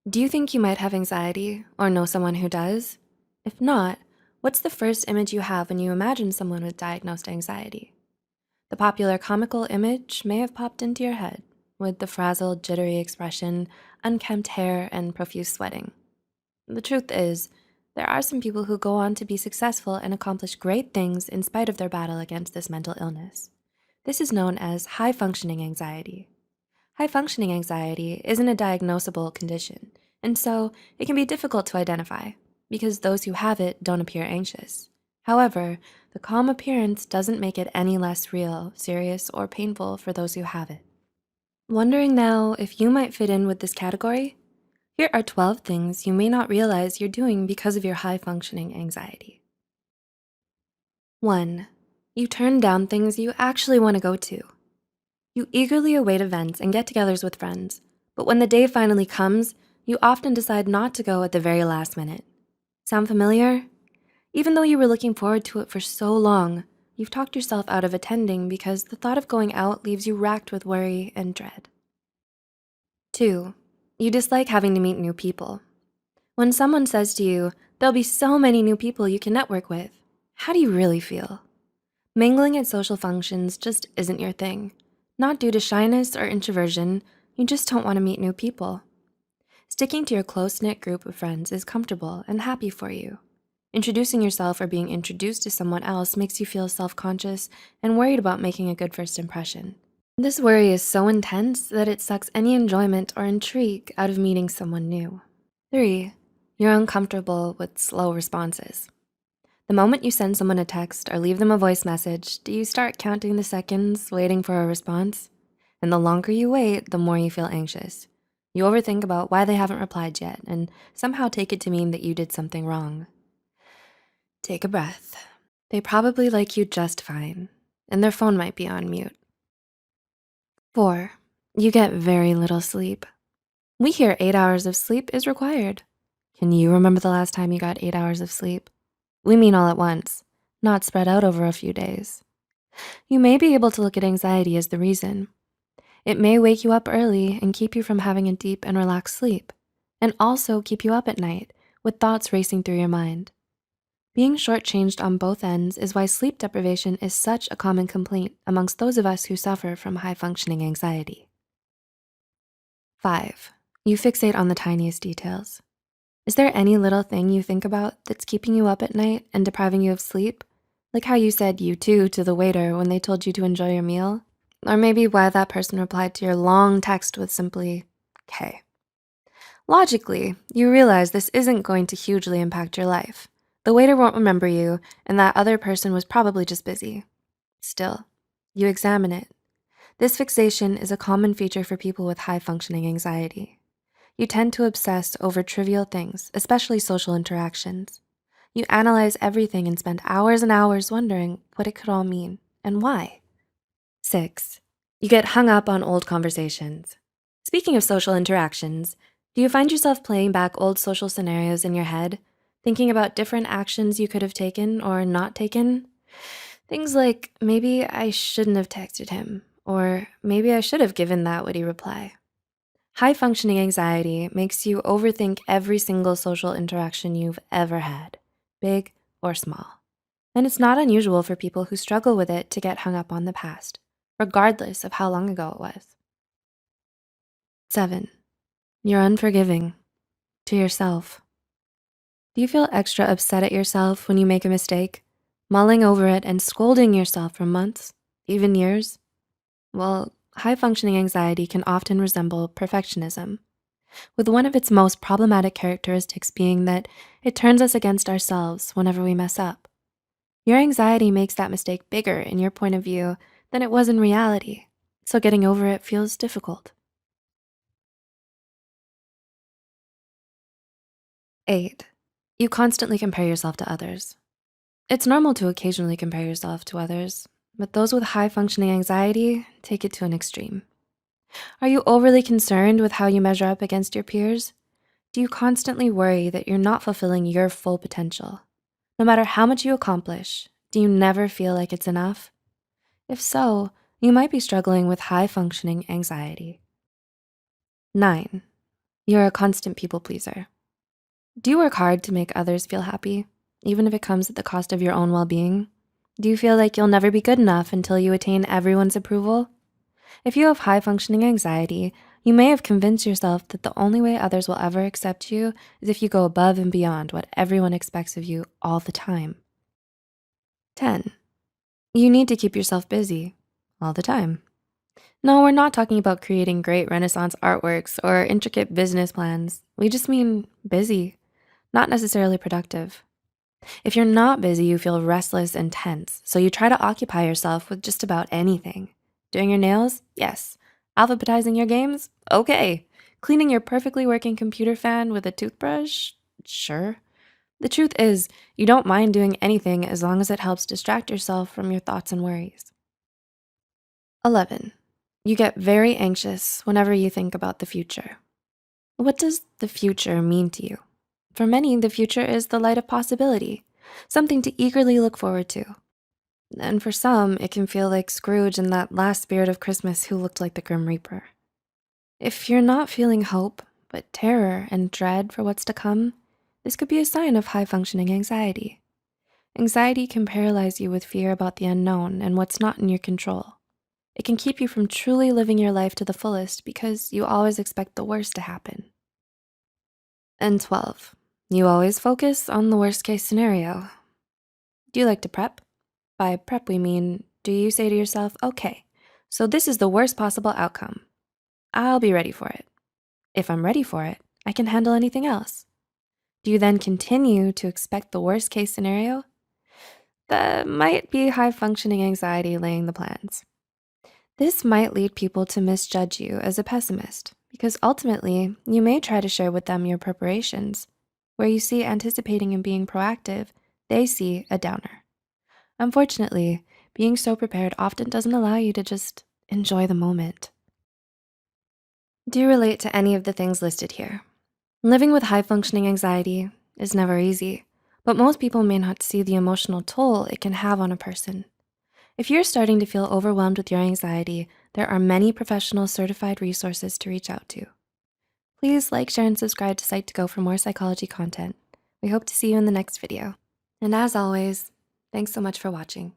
Do you think you might have anxiety or know someone who does? If not, what's the first image you have when you imagine someone with diagnosed anxiety? The popular comical image may have popped into your head with the frazzled, jittery expression, unkempt hair, and profuse sweating. The truth is, there are some people who go on to be successful and accomplish great things in spite of their battle against this mental illness. This is known as high-functioning anxiety. High-functioning anxiety isn't a diagnosable condition, and so it can be difficult to identify because those who have it don't appear anxious. However, the calm appearance doesn't make it any less real, serious, or painful for those who have it. Wondering now if you might fit in with this category? Here are 12 things you may not realize you're doing because of your high-functioning anxiety. 1. You turn down things you actually want to go to. You eagerly await events and get-togethers with friends, but when the day finally comes, you often decide not to go at the very last minute. Sound familiar? Even though you were looking forward to it for so long, you've talked yourself out of attending because the thought of going out leaves you racked with worry and dread. 2. You dislike having to meet new people. When someone says to you, there'll be so many new people you can network with, how do you really feel? Mingling at social functions just isn't your thing. Not due to shyness or introversion, you just don't want to meet new people. Sticking to your close-knit group of friends is comfortable and happy for you. Introducing yourself or being introduced to someone else makes you feel self-conscious and worried about making a good first impression. This worry is so intense that it sucks any enjoyment or intrigue out of meeting someone new. 3. You're uncomfortable with slow responses. The moment you send someone a text or leave them a voice message, do you start counting the seconds, waiting for a response? And the longer you wait, the more you feel anxious. You overthink about why they haven't replied yet and somehow take it to mean that you did something wrong. Take a breath. They probably like you just fine, and their phone might be on mute. 4. You get very little sleep. We hear 8 hours of sleep is required. Can you remember the last time you got 8 hours of sleep? We mean all at once, not spread out over a few days. You may be able to look at anxiety as the reason. It may wake you up early and keep you from having a deep and relaxed sleep, and also keep you up at night with thoughts racing through your mind. Being shortchanged on both ends is why sleep deprivation is such a common complaint amongst those of us who suffer from high-functioning anxiety. 5. You fixate on the tiniest details. Is there any little thing you think about that's keeping you up at night and depriving you of sleep? Like how you said you too to the waiter when they told you to enjoy your meal? Or maybe why that person replied to your long text with simply, "K." Logically, you realize this isn't going to hugely impact your life. The waiter won't remember you, and that other person was probably just busy. Still, you examine it. This fixation is a common feature for people with high-functioning anxiety. You tend to obsess over trivial things, especially social interactions. You analyze everything and spend hours and hours wondering what it could all mean and why. 6. You get hung up on old conversations. Speaking of social interactions, do you find yourself playing back old social scenarios in your head, thinking about different actions you could have taken or not taken? Things like, maybe I shouldn't have texted him, or maybe I should have given that witty reply. High-functioning anxiety makes you overthink every single social interaction you've ever had, big or small. And it's not unusual for people who struggle with it to get hung up on the past, regardless of how long ago it was. 7. You're unforgiving to yourself. Do you feel extra upset at yourself when you make a mistake, mulling over it and scolding yourself for months, even years? Well, high-functioning anxiety can often resemble perfectionism, with one of its most problematic characteristics being that it turns us against ourselves whenever we mess up. Your anxiety makes that mistake bigger in your point of view than it was in reality, so getting over it feels difficult. 8. You constantly compare yourself to others. It's normal to occasionally compare yourself to others, but those with high-functioning anxiety take it to an extreme. Are you overly concerned with how you measure up against your peers? Do you constantly worry that you're not fulfilling your full potential? No matter how much you accomplish, do you never feel like it's enough? If so, you might be struggling with high-functioning anxiety. 9. You're a constant people pleaser. Do you work hard to make others feel happy, even if it comes at the cost of your own well-being? Do you feel like you'll never be good enough until you attain everyone's approval? If you have high-functioning anxiety, you may have convinced yourself that the only way others will ever accept you is if you go above and beyond what everyone expects of you all the time. 10, you need to keep yourself busy all the time. No, we're not talking about creating great Renaissance artworks or intricate business plans. We just mean busy, not necessarily productive. If you're not busy, you feel restless and tense, so you try to occupy yourself with just about anything. Doing your nails? Yes. Alphabetizing your games? Okay. Cleaning your perfectly working computer fan with a toothbrush? Sure. The truth is, you don't mind doing anything as long as it helps distract yourself from your thoughts and worries. 11, you get very anxious whenever you think about the future. What does the future mean to you? For many, the future is the light of possibility, something to eagerly look forward to. And for some, it can feel like Scrooge in that last spirit of Christmas who looked like the Grim Reaper. If you're not feeling hope, but terror and dread for what's to come, this could be a sign of high-functioning anxiety. Anxiety can paralyze you with fear about the unknown and what's not in your control. It can keep you from truly living your life to the fullest because you always expect the worst to happen. And 12, you always focus on the worst case scenario. Do you like to prep? By prep, we mean, do you say to yourself, okay, so this is the worst possible outcome. I'll be ready for it. If I'm ready for it, I can handle anything else. Do you then continue to expect the worst case scenario? That might be high functioning anxiety laying the plans. This might lead people to misjudge you as a pessimist because ultimately you may try to share with them your preparations. Where you see anticipating and being proactive, they see a downer. Unfortunately, being so prepared often doesn't allow you to just enjoy the moment. Do you relate to any of the things listed here? Living with high-functioning anxiety is never easy, but most people may not see the emotional toll it can have on a person. If you're starting to feel overwhelmed with your anxiety, there are many professional certified resources to reach out to. Please like, share, and subscribe to Psych2Go for more psychology content. We hope to see you in the next video. And as always, thanks so much for watching.